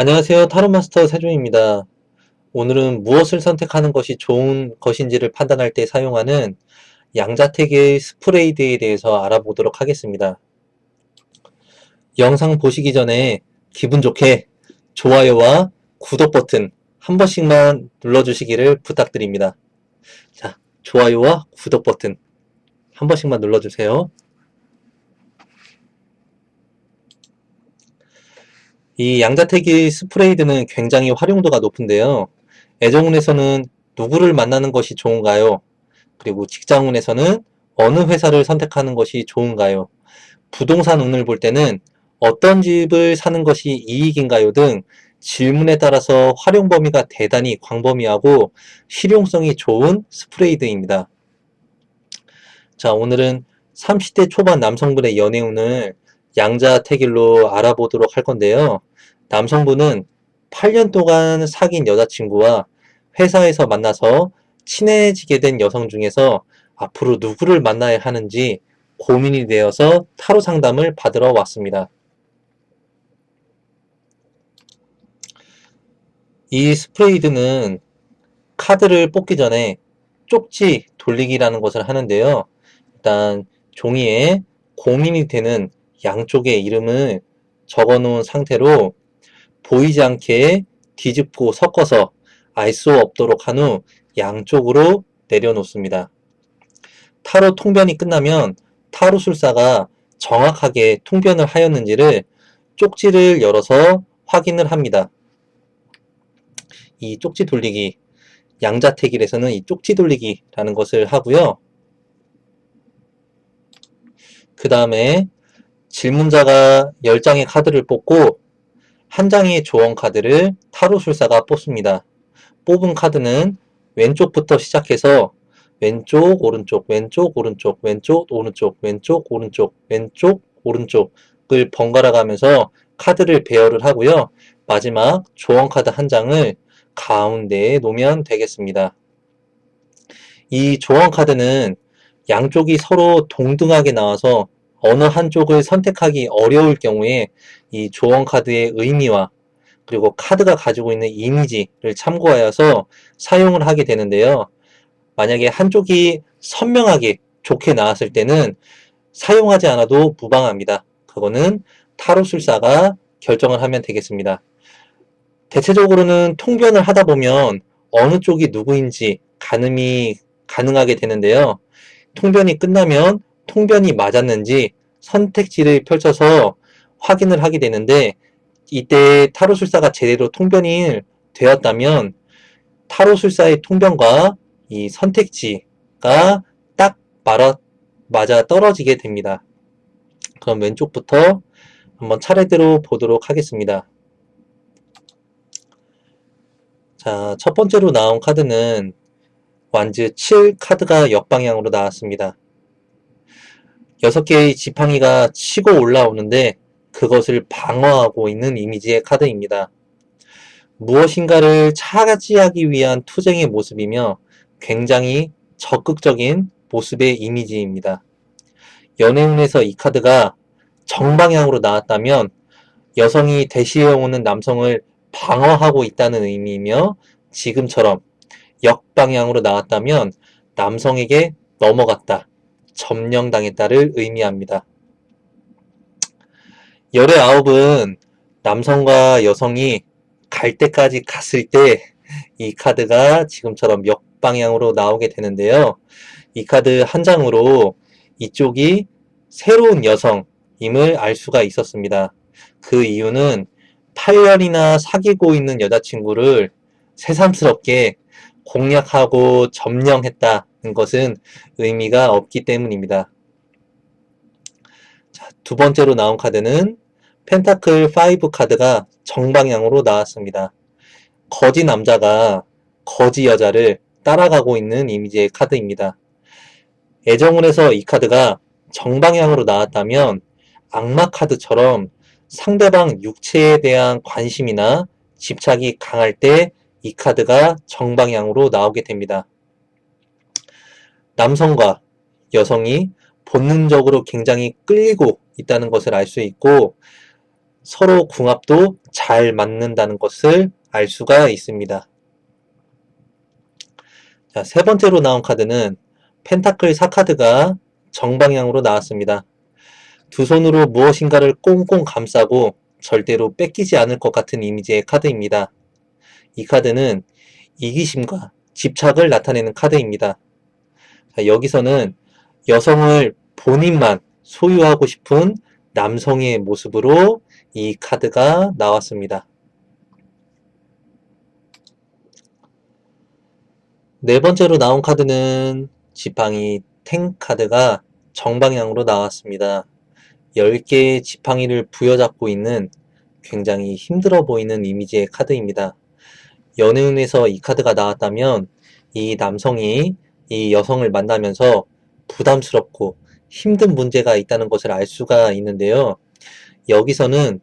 안녕하세요. 타로마스터 세종입니다. 오늘은 무엇을 선택하는 것이 좋은 것인지를 판단할 때 사용하는 양자택일 스프레이드에 대해서 알아보도록 하겠습니다. 영상 보시기 전에 기분 좋게 좋아요와 구독 버튼 한 번씩만 눌러주시기를 부탁드립니다. 자, 좋아요와 구독 버튼 한 번씩만 눌러주세요. 이 양자택일 스프레이드는 굉장히 활용도가 높은데요. 애정운에서는 누구를 만나는 것이 좋은가요? 그리고 직장운에서는 어느 회사를 선택하는 것이 좋은가요? 부동산 운을 볼 때는 어떤 집을 사는 것이 이익인가요? 등 질문에 따라서 활용 범위가 대단히 광범위하고 실용성이 좋은 스프레이드입니다. 자, 오늘은 30대 초반 남성분의 연애운을 양자택일로 알아보도록 할 건데요. 남성분은 8년 동안 사귄 여자친구와 회사에서 만나서 친해지게 된 여성 중에서 앞으로 누구를 만나야 하는지 고민이 되어서 타로 상담을 받으러 왔습니다. 이 스프레이드는 카드를 뽑기 전에 쪽지 돌리기라는 것을 하는데요. 일단 종이에 고민이 되는 양쪽의 이름을 적어 놓은 상태로 보이지 않게 뒤집고 섞어서 알 수 없도록 한 후 양쪽으로 내려놓습니다. 타로 통변이 끝나면 타로술사가 정확하게 통변을 하였는지를 쪽지를 열어서 확인을 합니다. 이 쪽지 돌리기, 양자택일에서는 이 쪽지 돌리기라는 것을 하고요. 그 다음에 질문자가 10장의 카드를 뽑고 한 장의 조언 카드를 타로술사가 뽑습니다. 뽑은 카드는 왼쪽부터 시작해서 왼쪽, 오른쪽, 왼쪽, 오른쪽, 왼쪽, 오른쪽, 왼쪽, 오른쪽, 왼쪽, 오른쪽을 번갈아 가면서 카드를 배열을 하고요. 마지막 조언 카드 한 장을 가운데에 놓으면 되겠습니다. 이 조언 카드는 양쪽이 서로 동등하게 나와서 어느 한쪽을 선택하기 어려울 경우에 이 조언 카드의 의미와 그리고 카드가 가지고 있는 이미지를 참고하여서 사용을 하게 되는데요. 만약에 한쪽이 선명하게 좋게 나왔을 때는 사용하지 않아도 무방합니다. 그거는 타로술사가 결정을 하면 되겠습니다. 대체적으로는 통변을 하다 보면 어느 쪽이 누구인지 가늠이 가능하게 되는데요. 통변이 끝나면 통변이 맞았는지 선택지를 펼쳐서 확인을 하게 되는데 이때 타로술사가 제대로 통변이 되었다면 타로술사의 통변과 이 선택지가 딱 맞아 떨어지게 됩니다. 그럼 왼쪽부터 한번 차례대로 보도록 하겠습니다. 자, 첫 번째로 나온 카드는 완즈 7 카드가 역방향으로 나왔습니다. 6개의 지팡이가 치고 올라오는데 그것을 방어하고 있는 이미지의 카드입니다. 무엇인가를 차지하기 위한 투쟁의 모습이며 굉장히 적극적인 모습의 이미지입니다. 연애운에서 이 카드가 정방향으로 나왔다면 여성이 대시해오는 남성을 방어하고 있다는 의미이며 지금처럼 역방향으로 나왔다면 남성에게 넘어갔다, 점령당했다를 의미합니다. 열의 아홉은 남성과 여성이 갈 때까지 갔을 때 이 카드가 지금처럼 역방향으로 나오게 되는데요. 이 카드 한 장으로 이쪽이 새로운 여성임을 알 수가 있었습니다. 그 이유는 8년이나 사귀고 있는 여자친구를 새삼스럽게 공략하고 점령했다는 것은 의미가 없기 때문입니다. 자, 두 번째로 나온 카드는 펜타클 5 카드가 정방향으로 나왔습니다. 거지 남자가 거지 여자를 따라가고 있는 이미지의 카드입니다. 애정운에서 이 카드가 정방향으로 나왔다면 악마 카드처럼 상대방 육체에 대한 관심이나 집착이 강할 때 이 카드가 정방향으로 나오게 됩니다. 남성과 여성이 본능적으로 굉장히 끌리고 있다는 것을 알 수 있고 서로 궁합도 잘 맞는다는 것을 알 수가 있습니다. 자, 세 번째로 나온 카드는 펜타클 4카드가 정방향으로 나왔습니다. 두 손으로 무엇인가를 꽁꽁 감싸고 절대로 뺏기지 않을 것 같은 이미지의 카드입니다. 이 카드는 이기심과 집착을 나타내는 카드입니다. 자, 여기서는 여성을 본인만 소유하고 싶은 남성의 모습으로 이 카드가 나왔습니다. 네 번째로 나온 카드는 지팡이 탱 카드가 정방향으로 나왔습니다. 10개의 지팡이를 부여잡고 있는 굉장히 힘들어 보이는 이미지의 카드입니다. 연애운에서 이 카드가 나왔다면 이 남성이 이 여성을 만나면서 부담스럽고 힘든 문제가 있다는 것을 알 수가 있는데요. 여기서는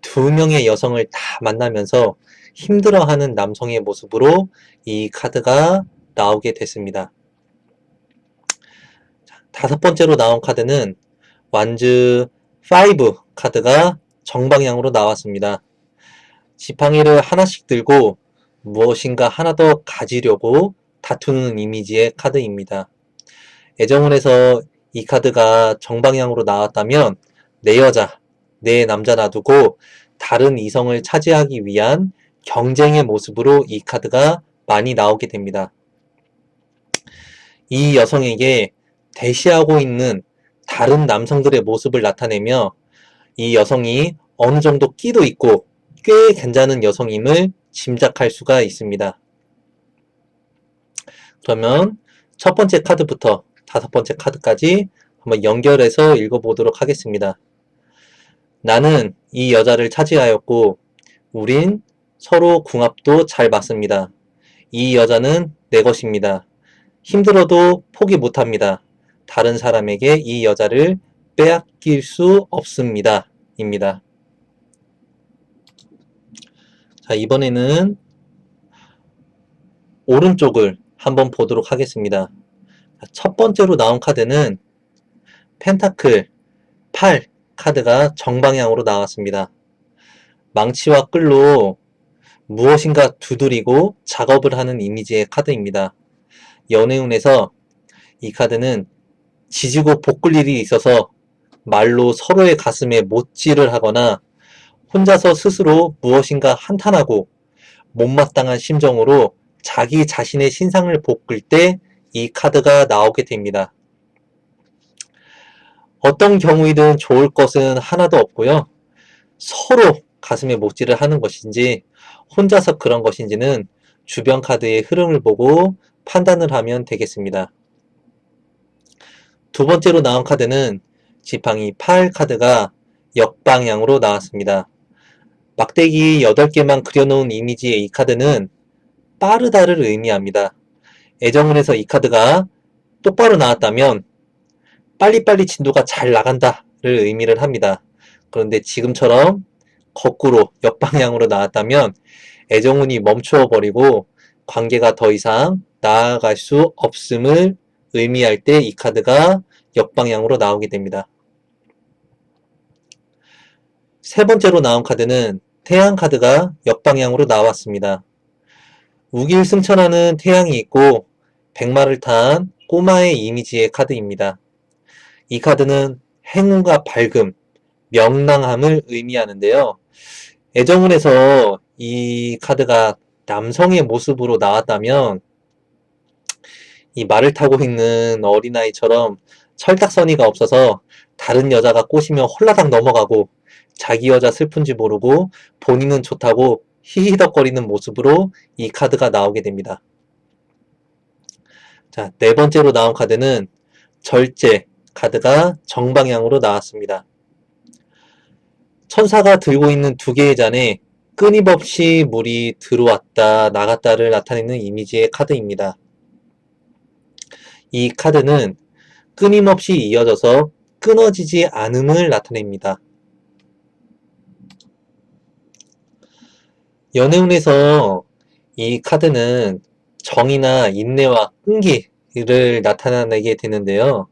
두 명의 여성을 다 만나면서 힘들어하는 남성의 모습으로 이 카드가 나오게 됐습니다. 다섯 번째로 나온 카드는 완즈 5 카드가 정방향으로 나왔습니다. 지팡이를 하나씩 들고 무엇인가 하나 더 가지려고 다투는 이미지의 카드입니다. 애정운에서 이 카드가 정방향으로 나왔다면 내 여자, 내 남자 놔두고 다른 이성을 차지하기 위한 경쟁의 모습으로 이 카드가 많이 나오게 됩니다. 이 여성에게 대시하고 있는 다른 남성들의 모습을 나타내며 이 여성이 어느 정도 끼도 있고 꽤 괜찮은 여성임을 짐작할 수가 있습니다. 그러면 첫 번째 카드부터 다섯 번째 카드까지 한번 연결해서 읽어보도록 하겠습니다. 나는 이 여자를 차지하였고 우린 서로 궁합도 잘 맞습니다. 이 여자는 내 것입니다. 힘들어도 포기 못합니다. 다른 사람에게 이 여자를 빼앗길 수 없습니다. 입니다. 자, 이번에는 오른쪽을 한번 보도록 하겠습니다. 첫 번째로 나온 카드는 펜타클 8 카드가 정방향으로 나왔습니다. 망치와 끌로 무엇인가 두드리고 작업을 하는 이미지의 카드입니다. 연애운에서 이 카드는 지지고 볶을 일이 있어서 말로 서로의 가슴에 못질을 하거나 혼자서 스스로 무엇인가 한탄하고 못마땅한 심정으로 자기 자신의 신상을 볶을 때 이 카드가 나오게 됩니다. 어떤 경우이든 좋을 것은 하나도 없고요. 서로 가슴에 못질을 하는 것인지 혼자서 그런 것인지는 주변 카드의 흐름을 보고 판단을 하면 되겠습니다. 두 번째로 나온 카드는 지팡이 8 카드가 역방향으로 나왔습니다. 막대기 8개만 그려놓은 이미지의 이 카드는 빠르다를 의미합니다. 애정운에서 이 카드가 똑바로 나왔다면 빨리빨리 진도가 잘 나간다를 의미를 합니다. 그런데 지금처럼 거꾸로 역방향으로 나왔다면 애정운이 멈추어 버리고 관계가 더 이상 나아갈 수 없음을 의미할 때 이 카드가 역방향으로 나오게 됩니다. 세 번째로 나온 카드는 태양 카드가 역방향으로 나왔습니다. 우길승천하는 태양이 있고 백마를 탄 꼬마의 이미지의 카드입니다. 이 카드는 행운과 밝음, 명랑함을 의미하는데요. 애정운에서 이 카드가 남성의 모습으로 나왔다면 이 말을 타고 있는 어린아이처럼 철딱서니가 없어서 다른 여자가 꼬시면 홀라당 넘어가고 자기 여자 슬픈지 모르고 본인은 좋다고 히히덕거리는 모습으로 이 카드가 나오게 됩니다. 자, 네 번째로 나온 카드는 절제 카드가 정방향으로 나왔습니다. 천사가 들고 있는 두 개의 잔에 끊임없이 물이 들어왔다 나갔다를 나타내는 이미지의 카드입니다. 이 카드는 끊임없이 이어져서 끊어지지 않음을 나타냅니다. 연애운에서 이 카드는 정의나 인내와 끈기를 나타내게 되는데요.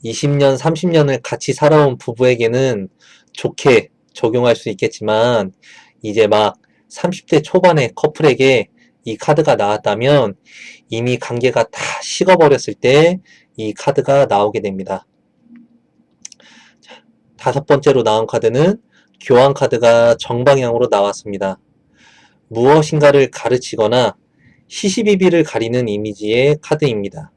20년, 30년을 같이 살아온 부부에게는 좋게 적용할 수 있겠지만 이제 막 30대 초반의 커플에게 이 카드가 나왔다면 이미 관계가 다 식어버렸을 때 이 카드가 나오게 됩니다. 다섯 번째로 나온 카드는 교환 카드가 정방향으로 나왔습니다. 무엇인가를 가르치거나 시시비비를 가리는 이미지의 카드입니다.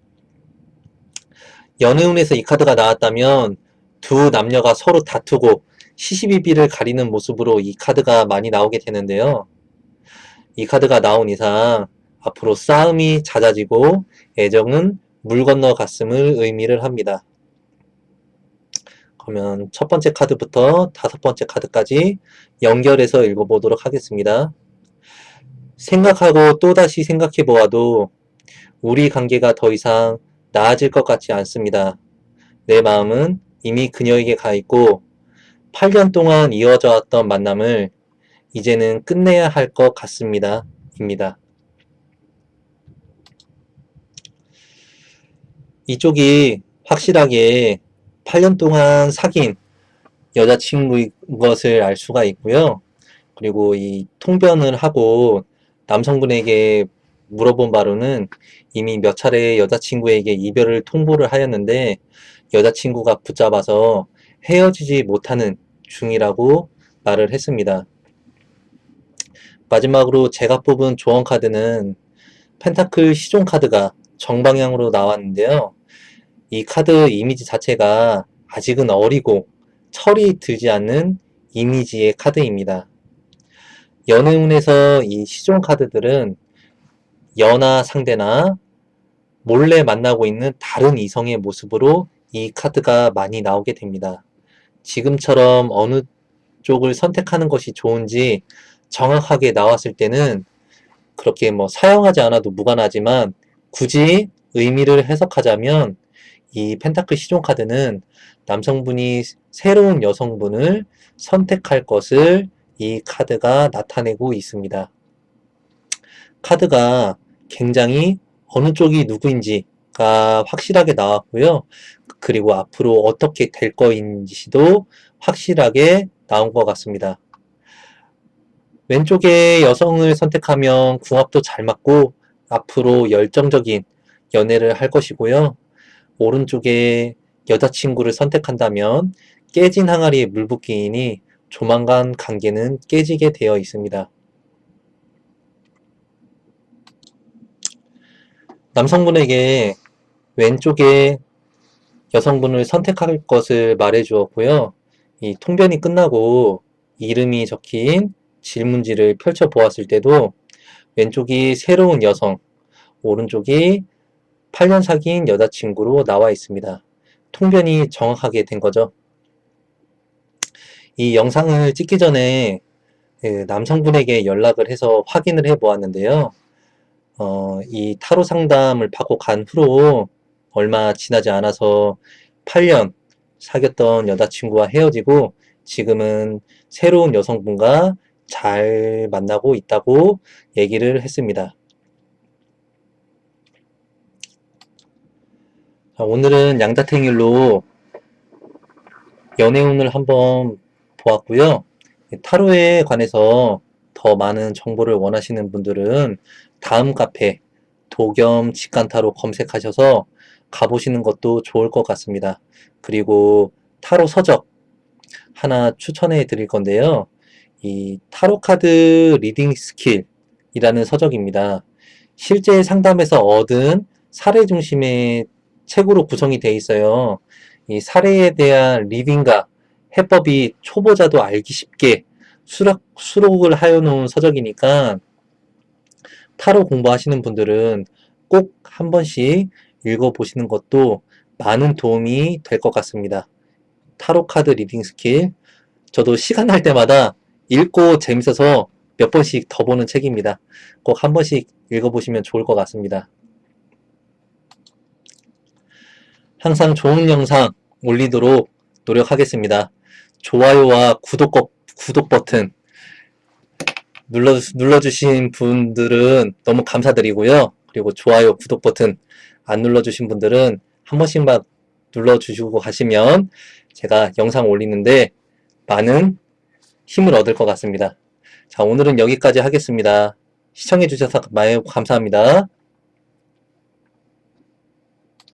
연애운에서 이 카드가 나왔다면 두 남녀가 서로 다투고 시시비비를 가리는 모습으로 이 카드가 많이 나오게 되는데요. 이 카드가 나온 이상 앞으로 싸움이 잦아지고 애정은 물 건너 갔음을 의미를 합니다. 그러면 첫 번째 카드부터 다섯 번째 카드까지 연결해서 읽어보도록 하겠습니다. 생각하고 또다시 생각해 보아도 우리 관계가 더 이상 나아질 것 같지 않습니다. 내 마음은 이미 그녀에게 가 있고 8년 동안 이어져 왔던 만남을 이제는 끝내야 할 것 같습니다. 입니다. 이쪽이 확실하게 8년 동안 사귄 여자친구인 것을 알 수가 있고요. 그리고 이 통변을 하고 남성분에게 물어본 바로는 이미 몇 차례 여자친구에게 이별을 통보를 하였는데 여자친구가 붙잡아서 헤어지지 못하는 중이라고 말을 했습니다. 마지막으로 제가 뽑은 조언 카드는 펜타클 시종 카드가 정방향으로 나왔는데요. 이 카드 이미지 자체가 아직은 어리고 철이 들지 않는 이미지의 카드입니다. 연애운에서 이 시종 카드들은 연하 상대나 몰래 만나고 있는 다른 이성의 모습으로 이 카드가 많이 나오게 됩니다. 지금처럼 어느 쪽을 선택하는 것이 좋은지 정확하게 나왔을 때는 그렇게 사용하지 않아도 무관하지만 굳이 의미를 해석하자면 이 펜타클 시종 카드는 남성분이 새로운 여성분을 선택할 것을 이 카드가 나타내고 있습니다. 카드가 굉장히 어느 쪽이 누구인지가 확실하게 나왔고요. 그리고 앞으로 어떻게 될 거인지도 확실하게 나온 것 같습니다. 왼쪽에 여성을 선택하면 궁합도 잘 맞고 앞으로 열정적인 연애를 할 것이고요. 오른쪽에 여자친구를 선택한다면 깨진 항아리에 물 붓기이니 조만간 관계는 깨지게 되어 있습니다. 남성분에게 왼쪽에 여성분을 선택할 것을 말해 주었고요. 이 통변이 끝나고 이름이 적힌 질문지를 펼쳐 보았을 때도 왼쪽이 새로운 여성, 오른쪽이 8년 사귄 여자친구로 나와 있습니다. 통변이 정확하게 된 거죠. 이 영상을 찍기 전에 남성분에게 연락을 해서 확인을 해 보았는데요. 이 타로 상담을 받고 간 후로 얼마 지나지 않아서 8년 사귀었던 여자친구와 헤어지고 지금은 새로운 여성분과 잘 만나고 있다고 얘기를 했습니다. 오늘은 양자택일로 연애운을 한번 보았고요. 타로에 관해서 더 많은 정보를 원하시는 분들은 다음 카페 도겸 직관타로 검색하셔서 가보시는 것도 좋을 것 같습니다. 그리고 타로 서적 하나 추천해 드릴 건데요. 이 타로 카드 리딩 스킬이라는 서적입니다. 실제 상담에서 얻은 사례 중심의 책으로 구성이 되어 있어요. 이 사례에 대한 리딩과 해법이 초보자도 알기 쉽게 수록을 하여 놓은 서적이니까 타로 공부하시는 분들은 꼭 한 번씩 읽어보시는 것도 많은 도움이 될 것 같습니다. 타로 카드 리딩 스킬. 저도 시간 날 때마다 읽고 재밌어서 몇 번씩 더 보는 책입니다. 꼭 한 번씩 읽어보시면 좋을 것 같습니다. 항상 좋은 영상 올리도록 노력하겠습니다. 좋아요와 구독 버튼 눌러주신 분들은 너무 감사드리고요. 그리고 좋아요, 구독 버튼 안 눌러주신 분들은 한 번씩만 눌러주시고 가시면 제가 영상 올리는데 많은 힘을 얻을 것 같습니다. 자, 오늘은 여기까지 하겠습니다. 시청해주셔서 매우 감사합니다.